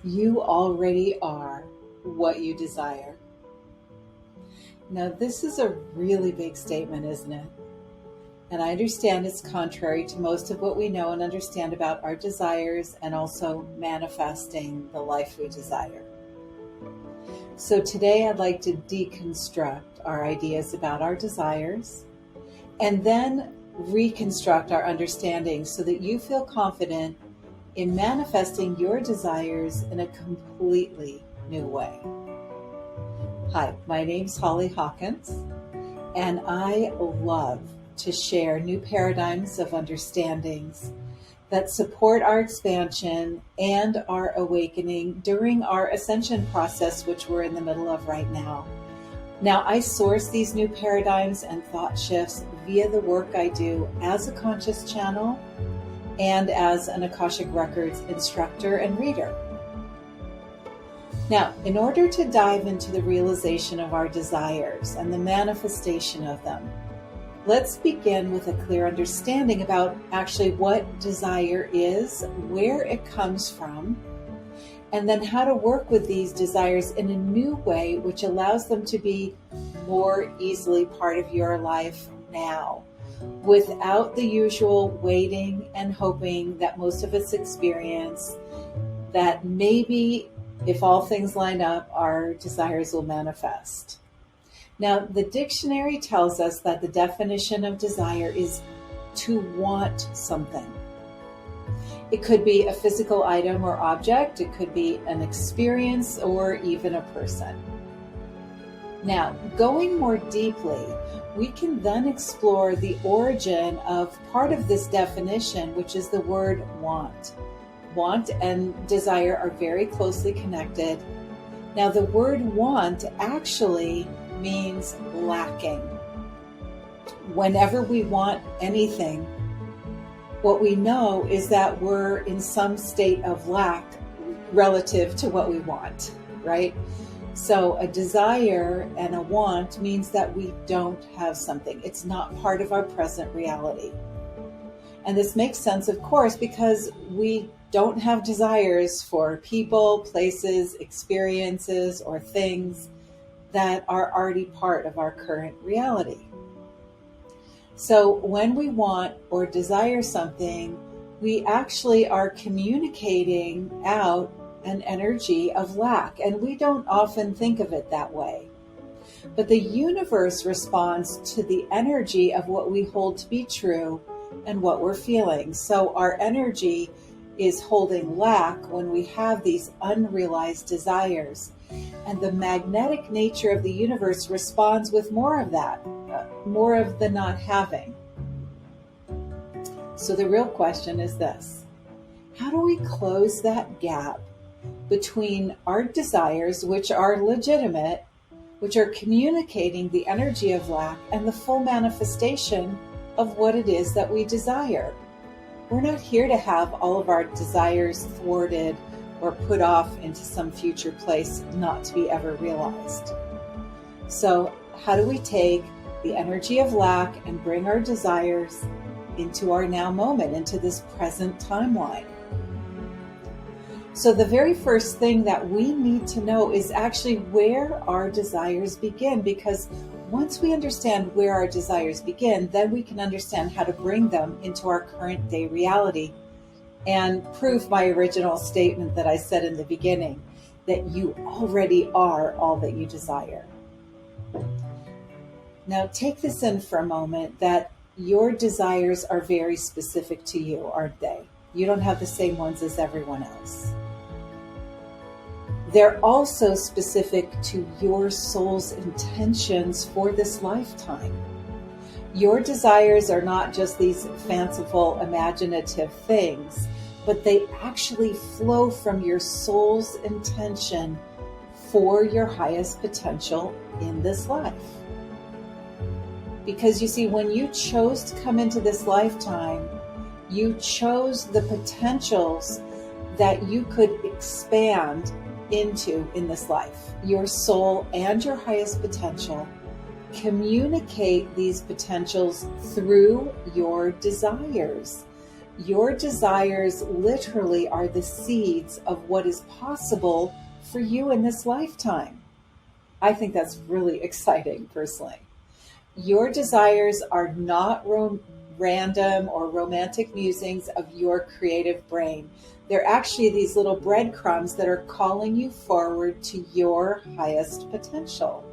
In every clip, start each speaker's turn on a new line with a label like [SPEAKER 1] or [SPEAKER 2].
[SPEAKER 1] You already are what you desire. Now, this is a really big statement, isn't it? And I understand it's contrary to most of what we know and understand about our desires and also manifesting the life we desire. So today I'd like to deconstruct our ideas about our desires and then reconstruct our understanding so that you feel confident in manifesting your desires in a completely new way. Hi, my name's Holly Hawkins, and I love to share new paradigms of understandings that support our expansion and our awakening during our ascension process, which we're in the middle of right now. Now, I source these new paradigms and thought shifts via the work I do as a conscious channel and as an Akashic Records instructor and reader. Now, in order to dive into the realization of our desires and the manifestation of them, let's begin with a clear understanding about actually what desire is, where it comes from, and then how to work with these desires in a new way which allows them to be more easily part of your life now, without the usual waiting and hoping that most of us experience, that maybe if all things line up, our desires will manifest. Now, the dictionary tells us that the definition of desire is to want something. It could be a physical item or object, it could be an experience, or even a person. Now, going more deeply, we can then explore the origin of part of this definition, which is the word want. Want and desire are very closely connected. Now, the word want actually means lacking. Whenever we want anything, what we know is that we're in some state of lack relative to what we want, right? So a desire and a want means that we don't have something. It's not part of our present reality. And this makes sense, of course, because we don't have desires for people, places, experiences, or things that are already part of our current reality. So when we want or desire something, we actually are communicating out an energy of lack, and we don't often think of it that way. But the universe responds to the energy of what we hold to be true and what we're feeling. So our energy is holding lack when we have these unrealized desires. And the magnetic nature of the universe responds with more of that, more of the not having. So the real question is this: how do we close that gap between our desires, which are legitimate, which are communicating the energy of lack, and the full manifestation of what it is that we desire? We're not here to have all of our desires thwarted or put off into some future place not to be ever realized. So how do we take the energy of lack and bring our desires into our now moment, into this present timeline? So the very first thing that we need to know is actually where our desires begin, because once we understand where our desires begin, then we can understand how to bring them into our current day reality and prove my original statement that I said in the beginning, that you already are all that you desire. Now take this in for a moment, that your desires are very specific to you, aren't they? You don't have the same ones as everyone else. They're also specific to your soul's intentions for this lifetime. Your desires are not just these fanciful, imaginative things, but they actually flow from your soul's intention for your highest potential in this life. Because you see, when you chose to come into this lifetime, you chose the potentials that you could expand into in this life. Your soul and your highest potential communicate these potentials through your desires. Your desires literally are the seeds of what is possible for you in this lifetime. I think that's really exciting, personally. Your desires are not random or romantic musings of your creative brain. They're actually these little breadcrumbs that are calling you forward to your highest potential.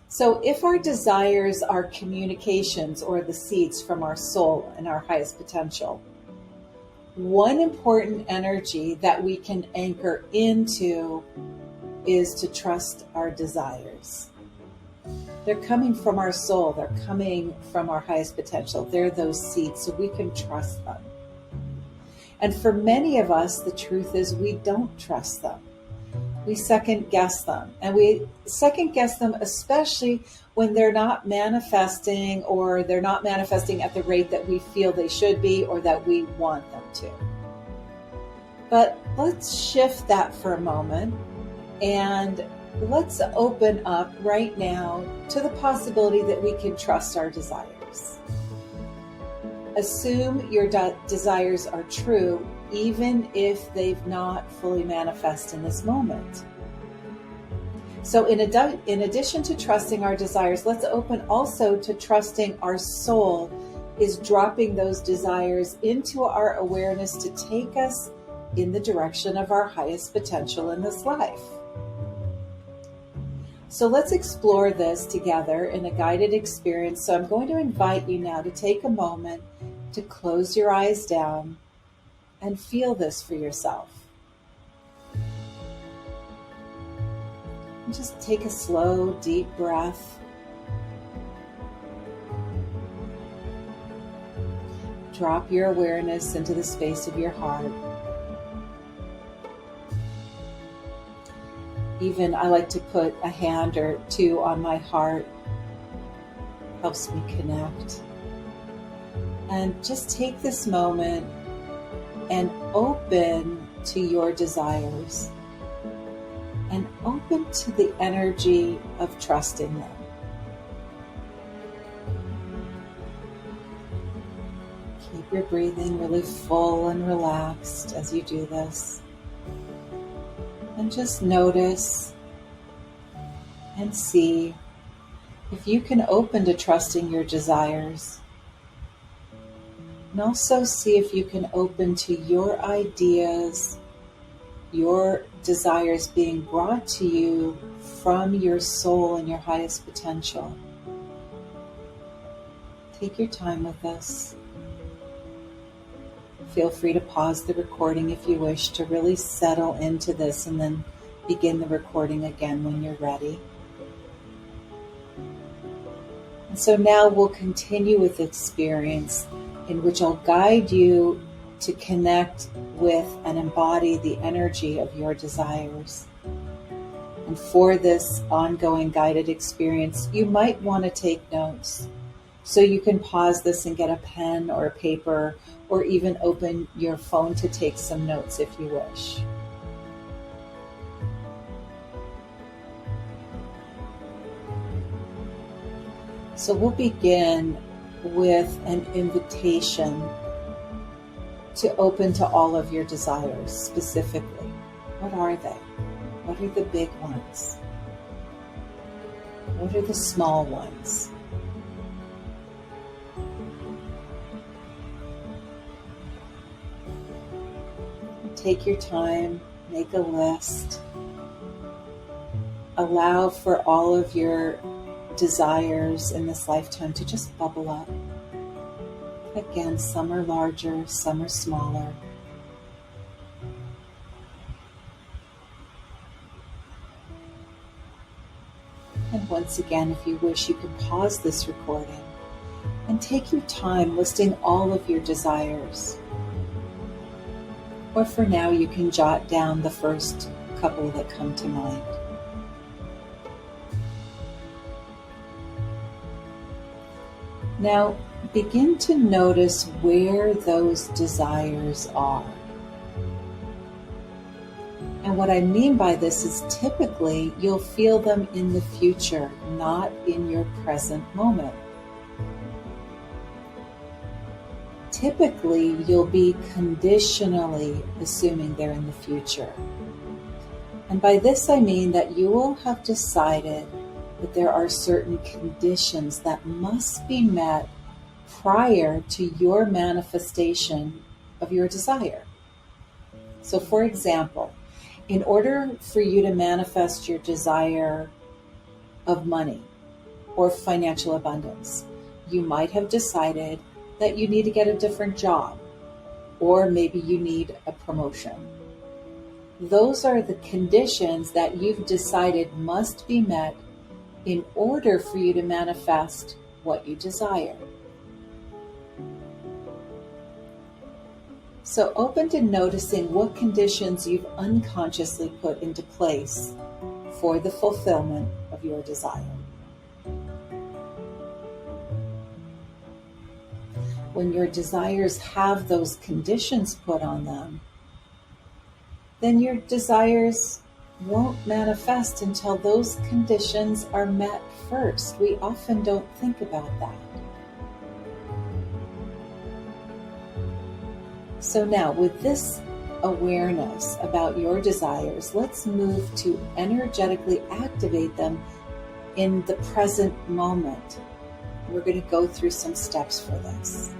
[SPEAKER 1] So if our desires are communications or the seeds from our soul and our highest potential, one important energy that we can anchor into is to trust our desires. They're coming from our soul. They're coming from our highest potential. They're those seeds, so we can trust them. And for many of us, the truth is we don't trust them. We second guess them. And we second guess them especially when they're not manifesting, or they're not manifesting at the rate that we feel they should be or that we want them to. But let's shift that for a moment and let's open up right now to the possibility that we can trust our desires. Assume your desires are true, even if they've not fully manifest in this moment. So in addition to trusting our desires, let's open also to trusting our soul is dropping those desires into our awareness to take us in the direction of our highest potential in this life. So let's explore this together in a guided experience. So I'm going to invite you now to take a moment to close your eyes down and feel this for yourself. And just take a slow, deep breath. Drop your awareness into the space of your heart. Even I like to put a hand or two on my heart. Helps me connect. And just take this moment and open to your desires. And open to the energy of trusting them. Keep your breathing really full and relaxed as you do this. And just notice and see if you can open to trusting your desires. And also see if you can open to your ideas, your desires being brought to you from your soul and your highest potential. Take your time with this. Feel free to pause the recording if you wish to really settle into this, and then begin the recording again when you're ready. And so now we'll continue with the experience in which I'll guide you to connect with and embody the energy of your desires. And for this ongoing guided experience, you might want to take notes. So you can pause this and get a pen or a paper, or even open your phone to take some notes if you wish. So we'll begin with an invitation to open to all of your desires specifically. What are they? What are the big ones? What are the small ones? Take your time, make a list. Allow for all of your desires in this lifetime to just bubble up. Again, some are larger, some are smaller. And once again, if you wish, you can pause this recording and take your time listing all of your desires. Or for now, you can jot down the first couple that come to mind. Now, begin to notice where those desires are. And what I mean by this is typically you'll feel them in the future, not in your present moment. typically you'll be conditionally assuming they're in the future. And by this I mean that you will have decided that there are certain conditions that must be met prior to your manifestation of your desire. So for example, in order for you to manifest your desire of money or financial abundance, you might have decided that you need to get a different job, or maybe you need a promotion. Those are the conditions that you've decided must be met in order for you to manifest what you desire. So open to noticing what conditions you've unconsciously put into place for the fulfillment of your desire. When your desires have those conditions put on them, then your desires won't manifest until those conditions are met first. We often don't think about that. So now, with this awareness about your desires, let's move to energetically activate them in the present moment. We're going to go through some steps for this.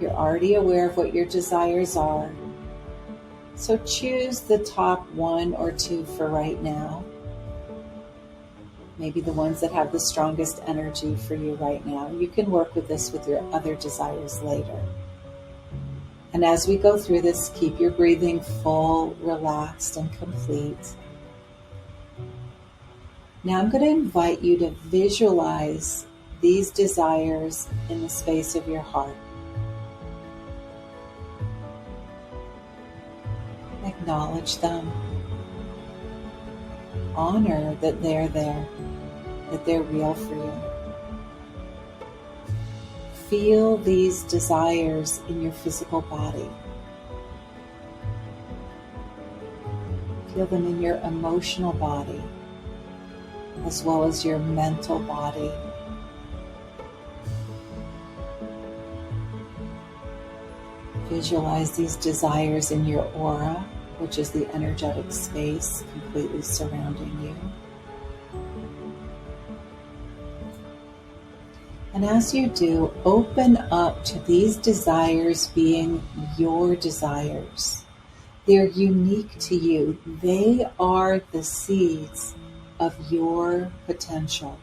[SPEAKER 1] You're already aware of what your desires are, so choose the top 1 or 2 for right now. Maybe the ones that have the strongest energy for you right now. You can work with this with your other desires later. And as we go through this, keep your breathing full, relaxed, and complete. Now I'm going to invite you to visualize these desires in the space of your heart. Acknowledge them. Honor that they're there, that they're real for you. Feel these desires in your physical body. Feel them in your emotional body, as well as your mental body. Visualize these desires in your aura, which is the energetic space completely surrounding you. And as you do, open up to these desires being your desires. They're unique to you. They are the seeds of your potential.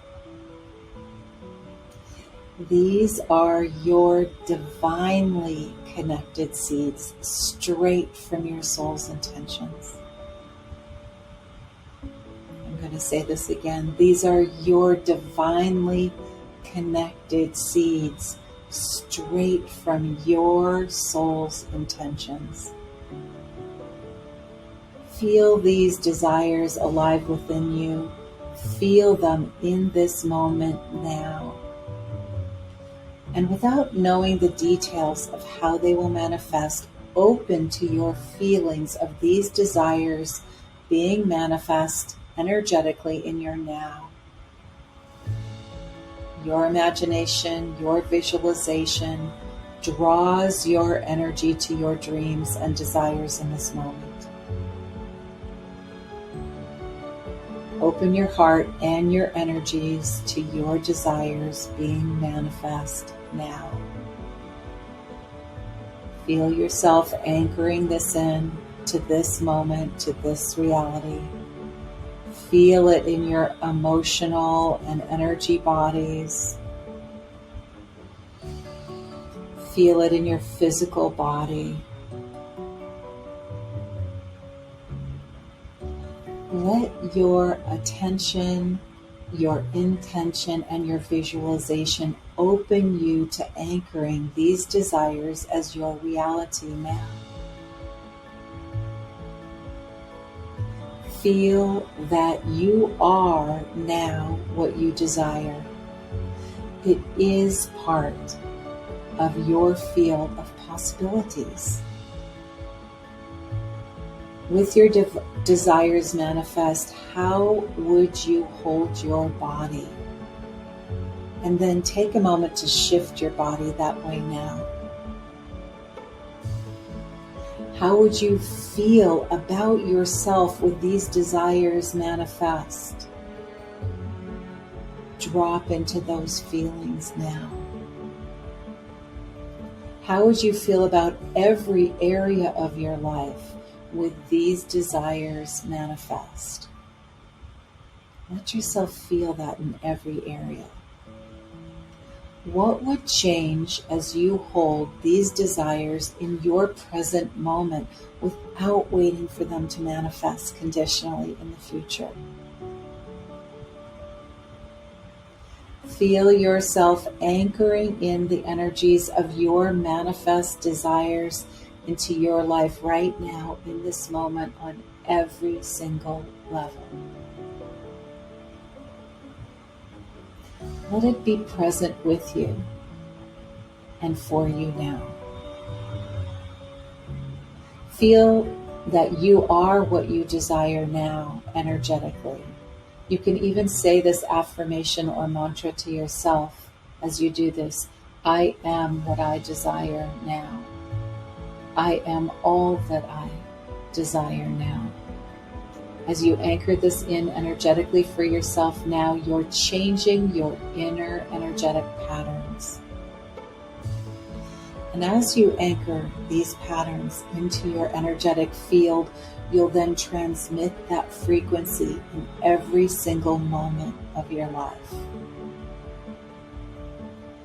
[SPEAKER 1] These are your divinely connected seeds, straight from your soul's intentions. I'm going to say this again. These are your divinely connected seeds, straight from your soul's intentions. Feel these desires alive within you. Feel them in this moment now. And without knowing the details of how they will manifest, open to your feelings of these desires being manifest energetically in your now. Your imagination, your visualization draws your energy to your dreams and desires in this moment. Open your heart and your energies to your desires being manifest now. Feel yourself anchoring this in to this moment, to this reality. Feel it in your emotional and energy bodies. Feel it in your physical body. Let your attention, your intention, and your visualization open you to anchoring these desires as your reality now. Feel that you are now what you desire. It is part of your field of possibilities. With your desires manifest, how would you hold your body? And then take a moment to shift your body that way now. How would you feel about yourself with these desires manifest? Drop into those feelings now. How would you feel about every area of your life with these desires manifest? Let yourself feel that in every area. What would change as you hold these desires in your present moment without waiting for them to manifest conditionally in the future? Feel yourself anchoring in the energies of your manifest desires into your life right now in this moment on every single level. Let it be present with you and for you now. Feel that you are what you desire now energetically. You can even say this affirmation or mantra to yourself as you do this. I am what I desire now. I am all that I desire now. As you anchor this in energetically for yourself now, you're changing your inner energetic patterns. And as you anchor these patterns into your energetic field, you'll then transmit that frequency in every single moment of your life.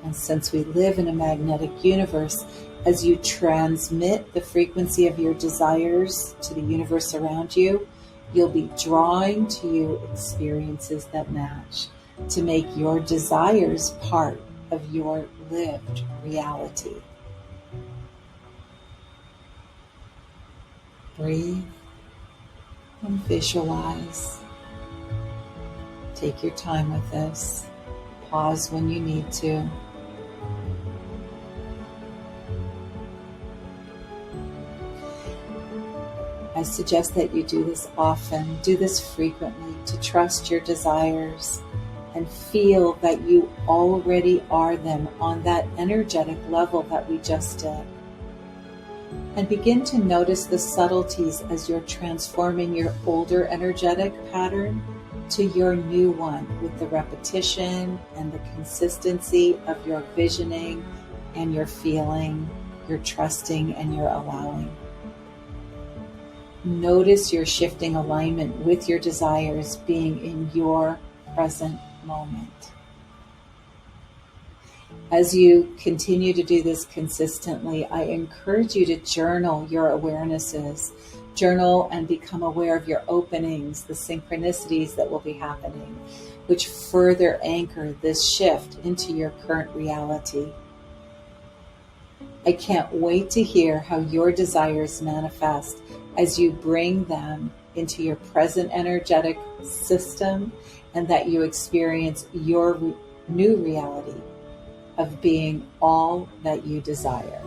[SPEAKER 1] And since we live in a magnetic universe, as you transmit the frequency of your desires to the universe around you, you'll be drawing to you experiences that match to make your desires part of your lived reality. Breathe and visualize. Take your time with this. Pause when you need to. I suggest that you do this often, do this frequently, to trust your desires and feel that you already are them on that energetic level that we just did. And begin to notice the subtleties as you're transforming your older energetic pattern to your new one with the repetition and the consistency of your visioning and your feeling, your trusting and your allowing. Notice your shifting alignment with your desires being in your present moment. As you continue to do this consistently, I encourage you to journal your awarenesses. Journal and become aware of your openings, the synchronicities that will be happening, which further anchor this shift into your current reality. I can't wait to hear how your desires manifest as you bring them into your present energetic system and that you experience your new reality of being all that you desire.